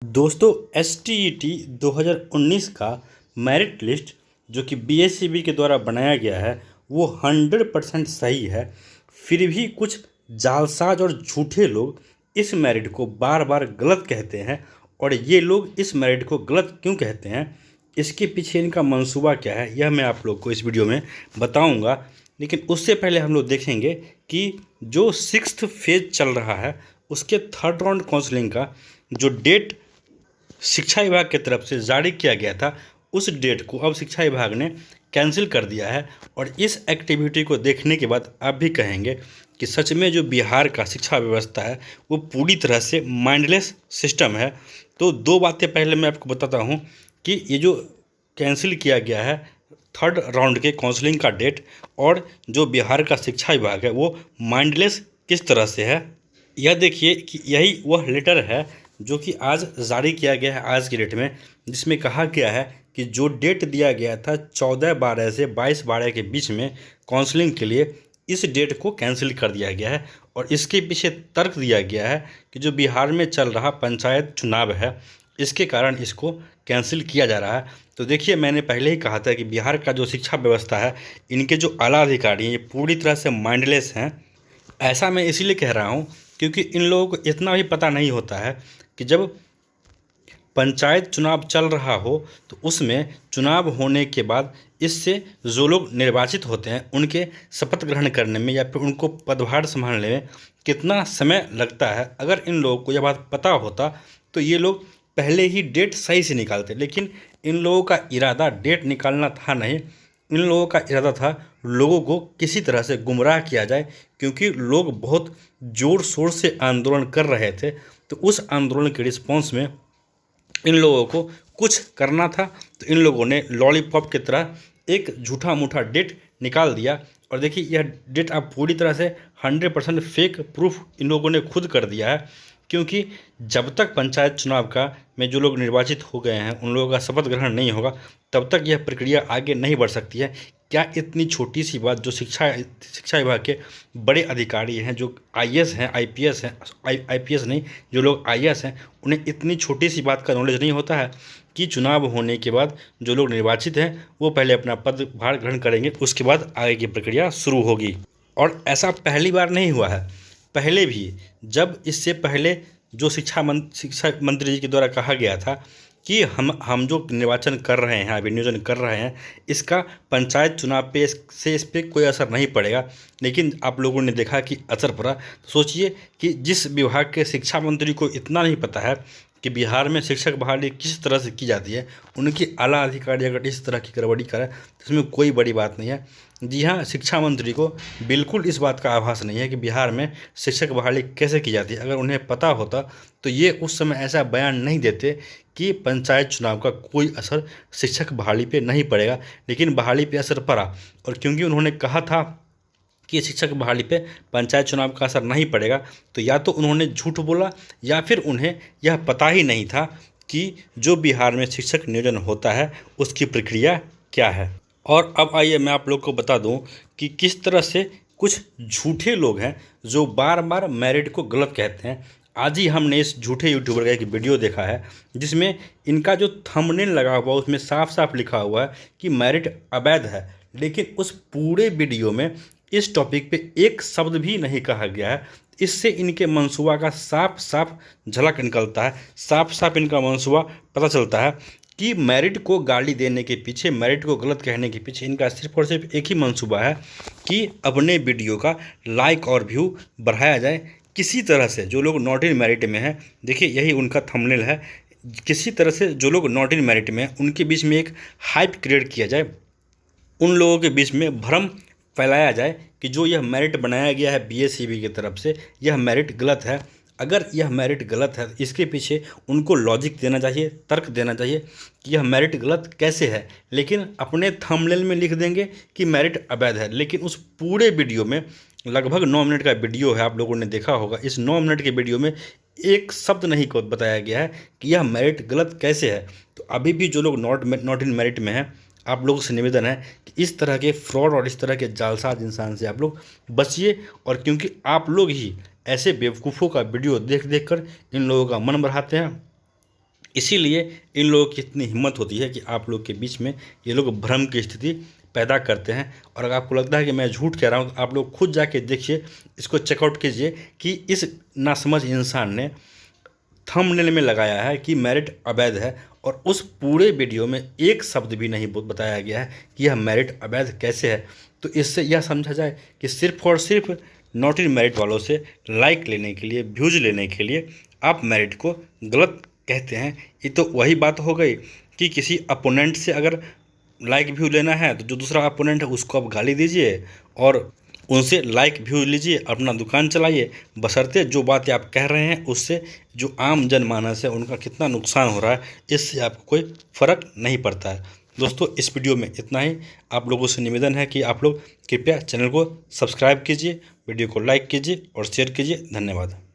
दोस्तों STET 2019 का merit list जो कि BSEB के द्वारा बनाया गया है वो 100% सही है। फिर भी कुछ जालसाज और झूठे लोग इस मेरिट को बार बार गलत कहते हैं। और ये लोग इस मेरिट को गलत क्यों कहते हैं, इसके पीछे इनका मंसूबा क्या है, यह मैं आप लोग को इस वीडियो में बताऊंगा। लेकिन उससे पहले हम लोग देखेंगे कि जो 6th फेज चल रहा है उसके 3rd राउंड काउंसलिंग का जो डेट शिक्षा विभाग की तरफ से जारी किया गया था, उस डेट को अब शिक्षा विभाग ने कैंसिल कर दिया है। और इस एक्टिविटी को देखने के बाद आप भी कहेंगे कि सच में जो बिहार का शिक्षा व्यवस्था है वो पूरी तरह से माइंडलेस सिस्टम है। तो दो बातें पहले मैं आपको बताता हूँ कि ये जो कैंसिल किया गया है 3rd राउंड के काउंसलिंग का डेट, और जो बिहार का शिक्षा विभाग है वो माइंडलेस किस तरह से है। यह देखिए कि यही वह लेटर है जो कि आज जारी किया गया है आज की डेट में, जिसमें कहा गया है कि जो डेट दिया गया था 14/12 से 22/12 के बीच में काउंसलिंग के लिए, इस डेट को कैंसिल कर दिया गया है। और इसके पीछे तर्क दिया गया है कि जो बिहार में चल रहा पंचायत चुनाव है, इसके कारण इसको कैंसिल किया जा रहा है। तो देखिए, मैंने पहले ही कहा था कि बिहार का जो शिक्षा व्यवस्था है, इनके जो आला अधिकारी हैं ये पूरी तरह से माइंडलेस हैं। ऐसा मैं इसीलिए कह रहा हूँ क्योंकि इन लोगों को इतना भी पता नहीं होता है कि जब पंचायत चुनाव चल रहा हो तो उसमें चुनाव होने के बाद इससे जो लोग निर्वाचित होते हैं उनके शपथ ग्रहण करने में या फिर उनको पदभार संभालने में कितना समय लगता है। अगर इन लोगों को यह बात पता होता तो ये लोग पहले ही डेट सही से निकालते, लेकिन इन लोगों का इरादा डेट निकालना था नहीं। इन लोगों का इरादा था लोगों को किसी तरह से गुमराह किया जाए, क्योंकि लोग बहुत ज़ोर शोर से आंदोलन कर रहे थे। तो उस आंदोलन के रिस्पॉन्स में इन लोगों को कुछ करना था, तो इन लोगों ने लॉलीपॉप की तरह एक झूठा मूठा डेट निकाल दिया। और देखिए, यह डेट अब पूरी तरह से 100% फेक प्रूफ इन लोगों ने खुद कर दिया है। क्योंकि जब तक पंचायत चुनाव का में जो लोग निर्वाचित हो गए हैं उन लोगों का शपथ ग्रहण नहीं होगा, तब तक यह प्रक्रिया आगे नहीं बढ़ सकती है। क्या इतनी छोटी सी बात जो शिक्षा विभाग के बड़े अधिकारी हैं, जो आईएएस हैं, आईपीएस हैं, आईपीएस नहीं, जो लोग आईएएस हैं, उन्हें इतनी छोटी सी बात का नॉलेज नहीं होता है कि चुनाव होने के बाद जो लोग निर्वाचित हैं वो पहले अपना पदभार ग्रहण करेंगे, उसके बाद आगे की प्रक्रिया शुरू होगी। और ऐसा पहली बार नहीं हुआ है, पहले भी जब इससे पहले जो शिक्षा मंत्री जी के द्वारा कहा गया था कि हम जो निर्वाचन कर रहे हैं, अभी नियोजन कर रहे हैं, इसका पंचायत चुनाव पे इस पर कोई असर नहीं पड़ेगा, लेकिन आप लोगों ने देखा कि असर पड़ा। तो सोचिए कि जिस विभाग के शिक्षा मंत्री को इतना नहीं पता है कि बिहार में शिक्षक बहाली किस तरह से की जाती है, उनकी आला अधिकारी अगर इस तरह की गड़बड़ी करे तो इसमें कोई बड़ी बात नहीं है। जी हाँ, शिक्षा मंत्री को बिल्कुल इस बात का आभास नहीं है कि बिहार में शिक्षक बहाली कैसे की जाती है। अगर उन्हें पता होता तो ये उस समय ऐसा बयान नहीं देते कि पंचायत चुनाव का कोई असर शिक्षक बहाली पे नहीं पड़ेगा। लेकिन बहाली पे असर पड़ा, और क्योंकि उन्होंने कहा था कि शिक्षक बहाली पे पंचायत चुनाव का असर नहीं पड़ेगा, तो या तो उन्होंने झूठ बोला या फिर उन्हें यह पता ही नहीं था कि जो बिहार में शिक्षक नियोजन होता है उसकी प्रक्रिया क्या है। और अब आइए मैं आप लोग को बता दूं कि किस तरह से कुछ झूठे लोग हैं जो बार बार मेरिट को गलत कहते हैं। आज ही हमने इस झूठे यूट्यूबर का एक वीडियो देखा है जिसमें इनका जो थंबनेल लगा हुआ है उसमें साफ साफ लिखा हुआ है कि मेरिट अवैध है, लेकिन उस पूरे वीडियो में इस टॉपिक पे एक शब्द भी नहीं कहा गया है। इससे इनके मंसूबा का साफ साफ झलक निकलता है, साफ साफ इनका मंसूबा पता चलता है कि मेरिट को गाली देने के पीछे, मेरिट को गलत कहने के पीछे इनका सिर्फ और सिर्फ एक ही मंसूबा है कि अपने वीडियो का लाइक और व्यू बढ़ाया जाए किसी तरह से। जो लोग नॉट इन मेरिट में हैं, देखिए यही उनका थंबनेल है, किसी तरह से जो लोग नॉट इन मेरिट में हैं उनके बीच में एक हाइप क्रिएट किया जाए, उन लोगों के बीच में भ्रम फैलाया जाए कि जो यह मेरिट बनाया गया है बीएसईबी की तरफ से, यह मेरिट गलत है। अगर यह मेरिट गलत है तो इसके पीछे उनको लॉजिक देना चाहिए, तर्क देना चाहिए कि यह मेरिट गलत कैसे है। लेकिन अपने थंबनेल में लिख देंगे कि मेरिट अवैध है, लेकिन उस पूरे वीडियो में, लगभग 9 मिनट का वीडियो है, आप लोगों ने देखा होगा, इस 9 मिनट के वीडियो में एक शब्द नहीं को बताया गया है कि यह मेरिट गलत कैसे है। तो अभी भी जो लोग नॉट इन मेरिट में हैं, आप लोगों से निवेदन है कि इस तरह के फ्रॉड और इस तरह के जालसाज इंसान से आप लोग बचिए। और क्योंकि आप लोग ही ऐसे बेवकूफ़ों का वीडियो देख देख कर इन लोगों का मन बढ़ाते हैं, इसीलिए इन लोगों की इतनी हिम्मत होती है कि आप लोग के बीच में ये लोग भ्रम की स्थिति पैदा करते हैं। और अगर आपको लगता है कि मैं झूठ कह रहा हूँ तो आप लोग खुद जाके देखिए, इसको चेकआउट कीजिए कि इस नासमझ इंसान ने थंबनेल में लगाया है कि मैरिट अवैध है, और उस पूरे वीडियो में एक शब्द भी नहीं बताया गया है कि यह मैरिट अवैध कैसे है। तो इससे यह समझा जाए कि सिर्फ और सिर्फ नॉट इन मैरिट वालों से लाइक लेने के लिए, व्यूज लेने के लिए आप मैरिट को गलत कहते हैं। ये तो वही बात हो गई कि किसी अपोनेंट से अगर लाइक व्यू लेना है तो जो दूसरा अपोनेंट है उसको आप गाली दीजिए और उनसे लाइक व्यू लीजिए, अपना दुकान चलाइए, बशर्ते जो बातें आप कह रहे हैं उससे जो आम जनमानस है उनका कितना नुकसान हो रहा है इससे आपको कोई फ़र्क नहीं पड़ता है। दोस्तों, इस वीडियो में इतना ही। आप लोगों से निवेदन है कि आप लोग कृपया चैनल को सब्सक्राइब कीजिए, वीडियो को लाइक कीजिए और शेयर कीजिए। धन्यवाद।